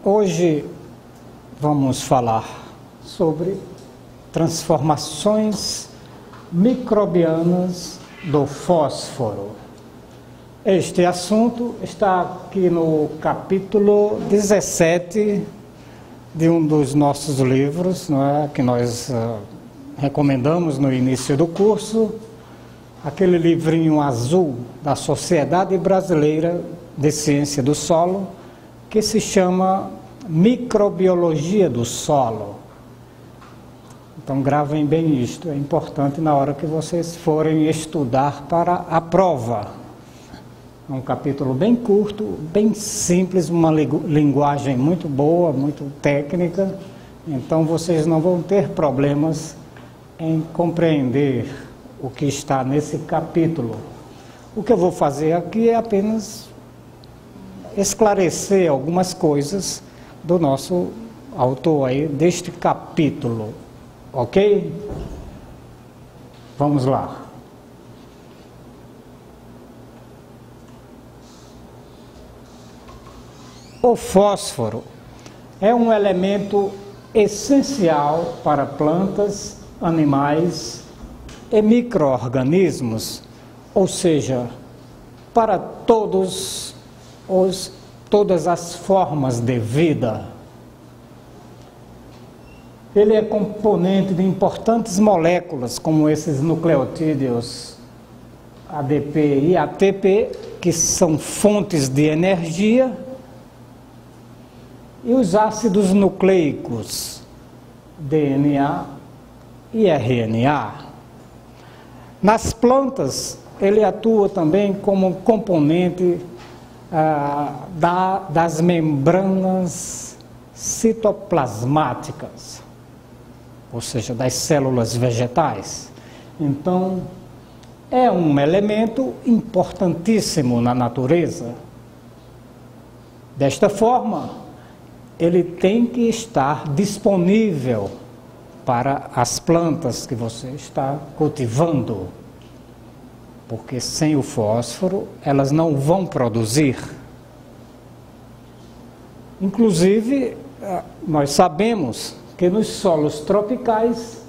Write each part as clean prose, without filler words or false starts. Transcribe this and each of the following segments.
Hoje vamos falar sobre transformações microbianas do fósforo. Este assunto está aqui no capítulo 17 de um dos nossos livros, não é, que nós recomendamos no início do curso, aquele livrinho azul da Sociedade Brasileira de Ciência do Solo, que se chama Microbiologia do Solo. Então gravem bem isto, é importante na hora que vocês forem estudar para a prova. É um capítulo bem curto, bem simples, uma linguagem muito boa, muito técnica, então vocês não vão ter problemas em compreender o que está nesse capítulo. O que eu vou fazer aqui é apenas esclarecer algumas coisas do nosso autor aí, deste capítulo, ok? Vamos lá. O fósforo é um elemento essencial para plantas, animais e micro-organismos, ou seja, para todas as formas de vida. Ele é componente de importantes moléculas, como esses nucleotídeos ADP e ATP, que são fontes de energia, e os ácidos nucleicos, DNA e RNA. Nas plantas, ele atua também como componente das membranas citoplasmáticas, ou seja, das células vegetais. Então, é um elemento importantíssimo na natureza. Desta forma, ele tem que estar disponível para as plantas que você está cultivando, porque sem o fósforo elas não vão produzir. Inclusive, nós sabemos que nos solos tropicais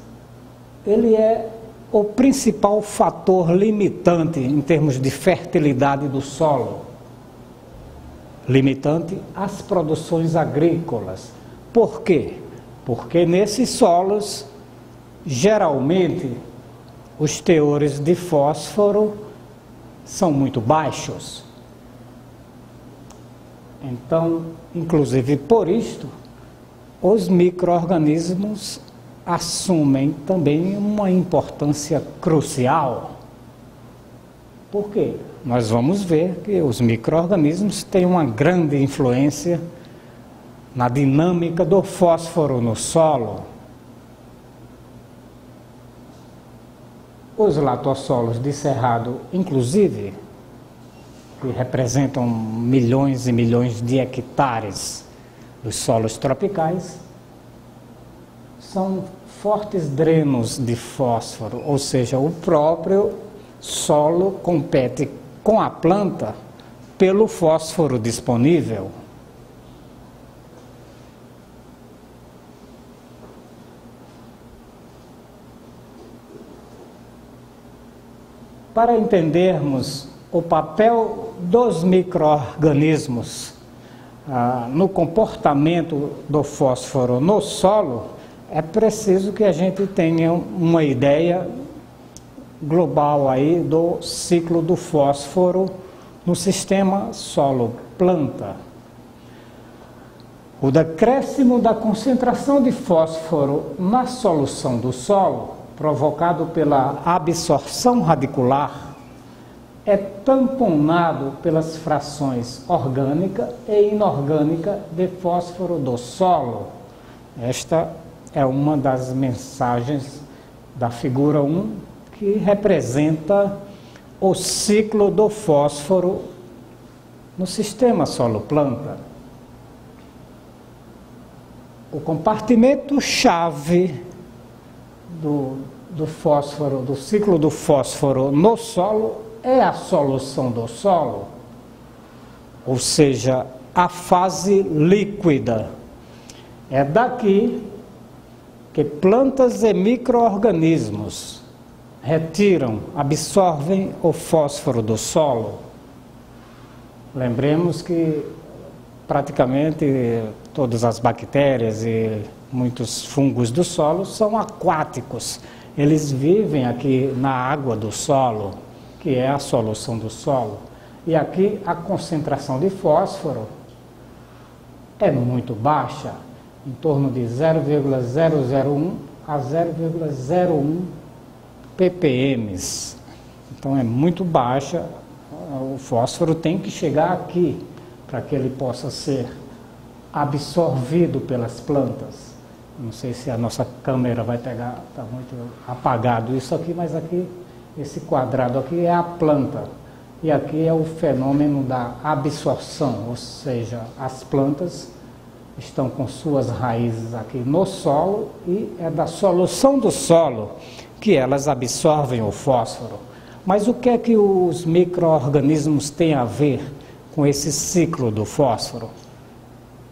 ele é o principal fator limitante em termos de fertilidade do solo, limitante às produções agrícolas. Por quê? Porque nesses solos, geralmente, os teores de fósforo são muito baixos. Então, inclusive por isto, os micro-organismos assumem também uma importância crucial. Por quê? Nós vamos ver que os micro-organismos têm uma grande influência na dinâmica do fósforo no solo. Os latossolos de cerrado, inclusive, que representam milhões e milhões de hectares dos solos tropicais, são fortes drenos de fósforo, ou seja, o próprio solo compete com a planta pelo fósforo disponível. Para entendermos o papel dos micro-organismos no comportamento do fósforo no solo, é preciso que a gente tenha uma ideia global aí do ciclo do fósforo no sistema solo-planta. O decréscimo da concentração de fósforo na solução do solo, provocado pela absorção radicular, é tamponado pelas frações orgânica e inorgânica de fósforo do solo. Esta é uma das mensagens da figura 1, que representa o ciclo do fósforo no sistema solo-planta. O compartimento-chave do fósforo, do ciclo do fósforo no solo, é a solução do solo, ou seja, a fase líquida. É daqui que plantas e micro-organismos retiram, absorvem o fósforo do solo. Lembremos que praticamente todas as bactérias e muitos fungos do solo são aquáticos. Eles vivem aqui na água do solo, que é a solução do solo. E aqui a concentração de fósforo é muito baixa, em torno de 0,001 a 0,01 ppm. Então é muito baixa, o fósforo tem que chegar aqui para que ele possa ser absorvido pelas plantas. Não sei se a nossa câmera vai pegar, está muito apagado isso aqui, mas aqui, esse quadrado aqui é a planta. E aqui é o fenômeno da absorção, ou seja, as plantas estão com suas raízes aqui no solo e é da solução do solo que elas absorvem o fósforo. Mas o que é que os micro-organismos têm a ver com esse ciclo do fósforo?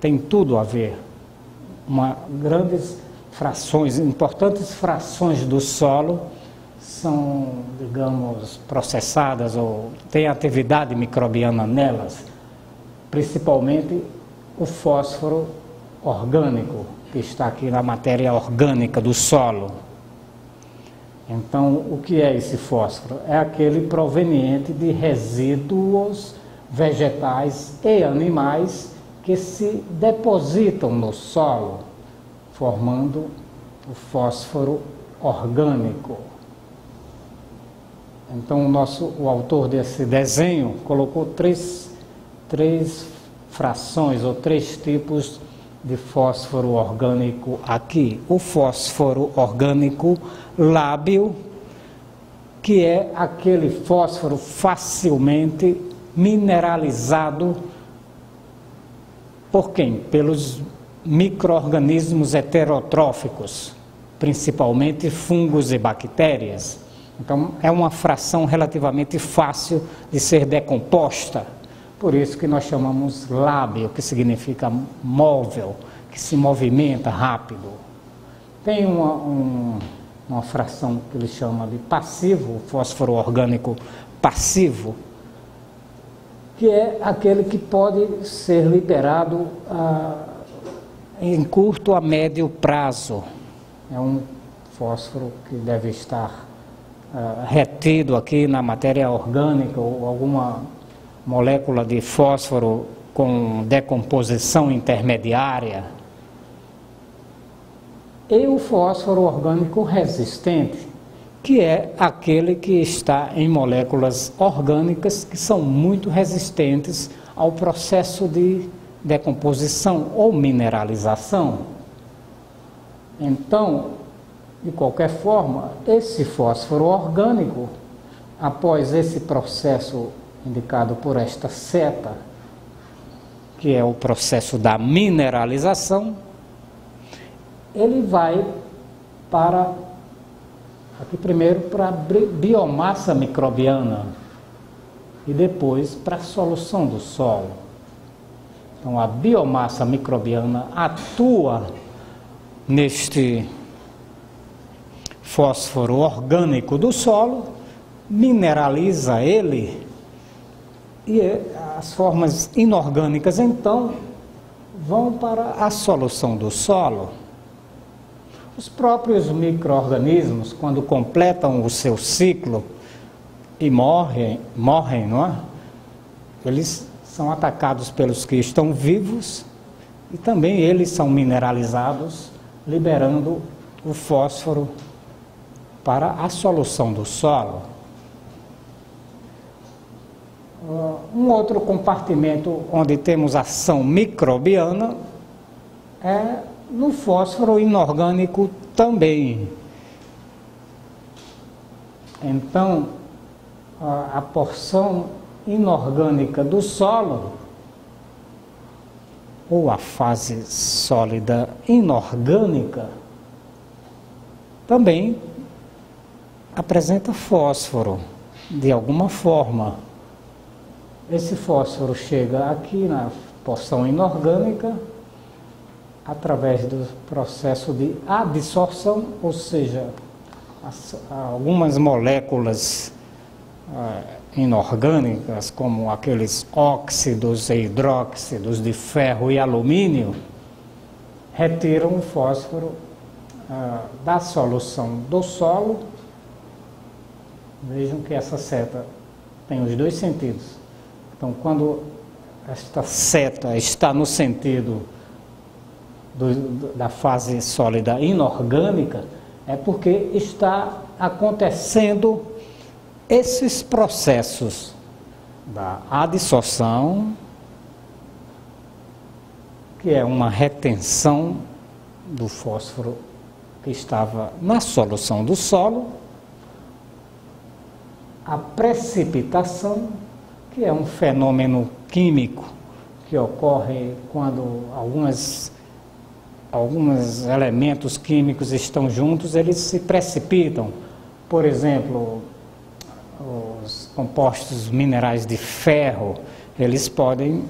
Tem tudo a ver. Grandes frações, importantes frações do solo são, digamos, processadas ou têm atividade microbiana nelas, principalmente o fósforo orgânico, que está aqui na matéria orgânica do solo. Então, o que é esse fósforo? É aquele proveniente de resíduos vegetais e animais que se depositam no solo, formando o fósforo orgânico. Então, o autor desse desenho colocou três frações ou três tipos de fósforo orgânico aqui. O fósforo orgânico lábil, que é aquele fósforo facilmente mineralizado por quem? Pelos micro-organismos heterotróficos, principalmente fungos e bactérias. Então, é uma fração relativamente fácil de ser decomposta. Por isso que nós chamamos lábil, que significa móvel, que se movimenta rápido. Tem uma fração que ele chama de passivo, fósforo orgânico passivo, que é aquele que pode ser liberado em curto a médio prazo. É um fósforo que deve estar retido aqui na matéria orgânica ou alguma molécula de fósforo com decomposição intermediária. E o fósforo orgânico resistente, que é aquele que está em moléculas orgânicas que são muito resistentes ao processo de decomposição ou mineralização. Então, de qualquer forma, esse fósforo orgânico, após esse processo indicado por esta seta, que é o processo da mineralização, ele vai para, aqui primeiro, para a biomassa microbiana e depois para a solução do solo. Então, a biomassa microbiana atua neste fósforo orgânico do solo, mineraliza ele e as formas inorgânicas, então, vão para a solução do solo. Os próprios micro-organismos, quando completam o seu ciclo e morrem, não é? Eles são atacados pelos que estão vivos e também eles são mineralizados, liberando o fósforo para a solução do solo. Um outro compartimento onde temos ação microbiana é no fósforo inorgânico também. Então, a porção inorgânica do solo, ou a fase sólida inorgânica, também apresenta fósforo, de alguma forma. Esse fósforo chega aqui na porção inorgânica através do processo de adsorção, ou seja, algumas moléculas inorgânicas, como aqueles óxidos e hidróxidos de ferro e alumínio, retiram o fósforo da solução do solo. Vejam que essa seta tem os dois sentidos. Então, quando esta seta está no sentido da fase sólida inorgânica, é porque está acontecendo esses processos da adsorção, que é uma retenção do fósforo que estava na solução do solo, a precipitação, que é um fenômeno químico que ocorre quando alguns elementos químicos estão juntos, eles se precipitam. Por exemplo, os compostos minerais de ferro, eles podem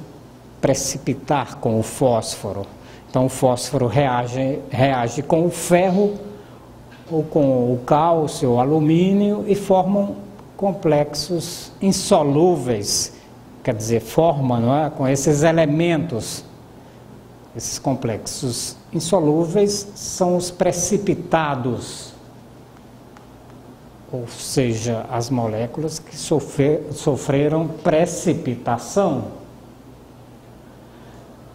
precipitar com o fósforo. Então o fósforo reage com o ferro ou com o cálcio, o alumínio, e formam complexos insolúveis, quer dizer, não é? Com esses elementos. Esses complexos insolúveis são os precipitados, ou seja, as moléculas que sofreram precipitação.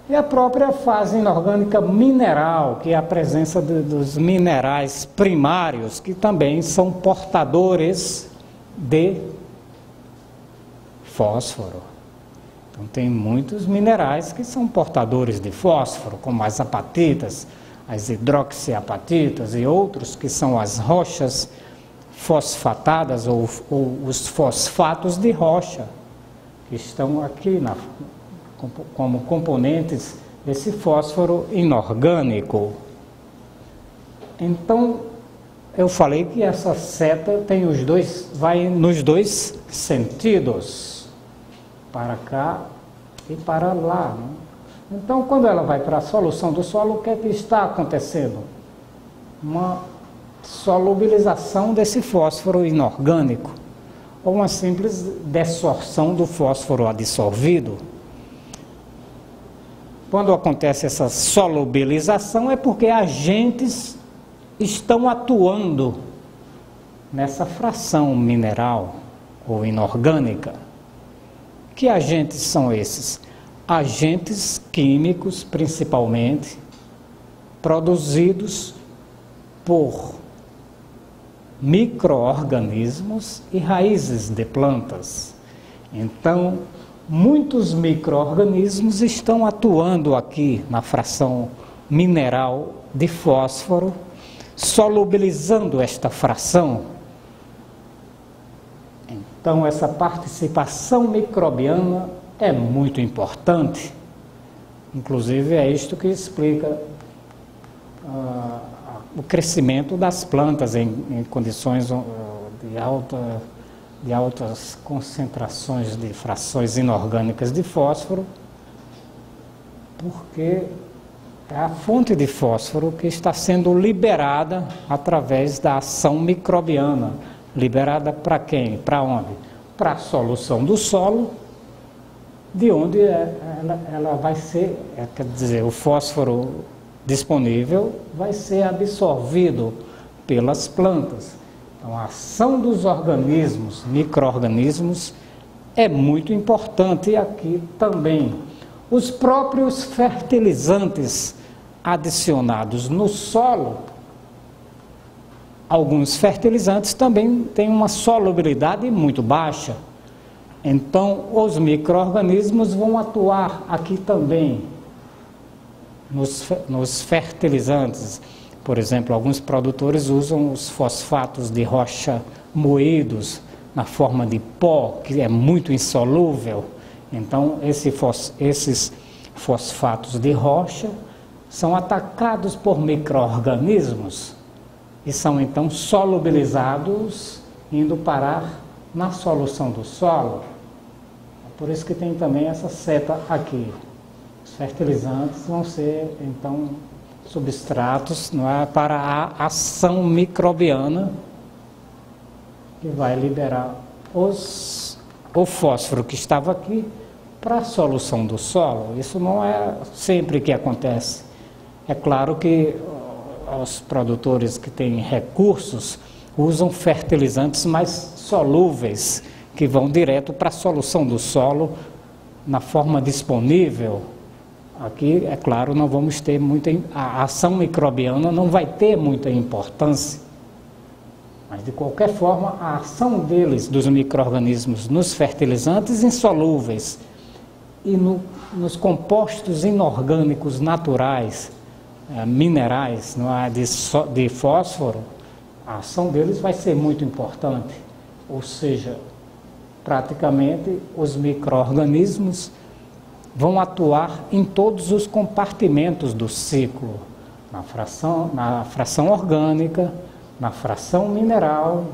E a própria fase inorgânica mineral, que é a presença dos minerais primários, que também são portadores de fósforo. Então, tem muitos minerais que são portadores de fósforo, como as apatitas, as hidroxiapatitas e outros que são as rochas fosfatadas ou os fosfatos de rocha, que estão aqui como componentes desse fósforo inorgânico. Então, eu falei que essa seta tem vai nos dois sentidos, para cá e para lá, né? Então, quando ela vai para a solução do solo, o que é que está acontecendo? Uma solubilização desse fósforo inorgânico, ou uma simples desorção do fósforo adsorvido. Quando acontece essa solubilização, é porque agentes estão atuando nessa fração mineral ou inorgânica. Que agentes são esses? Agentes químicos, principalmente, produzidos por micro-organismos e raízes de plantas. Então, muitos micro-organismos estão atuando aqui na fração mineral de fósforo, solubilizando esta fração. Então, essa participação microbiana é muito importante. Inclusive, é isto que explica o crescimento das plantas em condições de altas concentrações de frações inorgânicas de fósforo, porque é a fonte de fósforo que está sendo liberada através da ação microbiana. Liberada para quem? Para onde? Para a solução do solo, de onde ela vai ser, quer dizer, o fósforo disponível vai ser absorvido pelas plantas. Então, a ação dos organismos, micro-organismos, é muito importante aqui também. Os próprios fertilizantes adicionados no solo, alguns fertilizantes também têm uma solubilidade muito baixa. Então, os micro-organismos vão atuar aqui também nos fertilizantes. Por exemplo, alguns produtores usam os fosfatos de rocha moídos na forma de pó, que é muito insolúvel. Então, esses fosfatos de rocha são atacados por micro-organismos e são então solubilizados, indo parar na solução do solo. Por isso que tem também essa seta aqui. fertilizantes vão ser, então, substratos, não é, para a ação microbiana que vai liberar o fósforo que estava aqui para a solução do solo. Isso não é sempre que acontece. É claro que os produtores que têm recursos usam fertilizantes mais solúveis, que vão direto para a solução do solo na forma disponível. Aqui, é claro, não vamos ter a ação microbiana não vai ter muita importância, mas de qualquer forma a ação deles, dos micro-organismos, nos fertilizantes insolúveis e nos compostos inorgânicos naturais, minerais, não é, de fósforo, a ação deles vai ser muito importante. Ou seja, praticamente os micro-organismos vão atuar em todos os compartimentos do ciclo, na fração orgânica, na fração mineral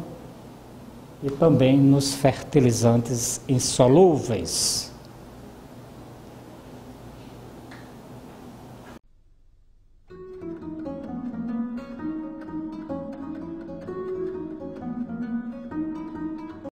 e também nos fertilizantes insolúveis.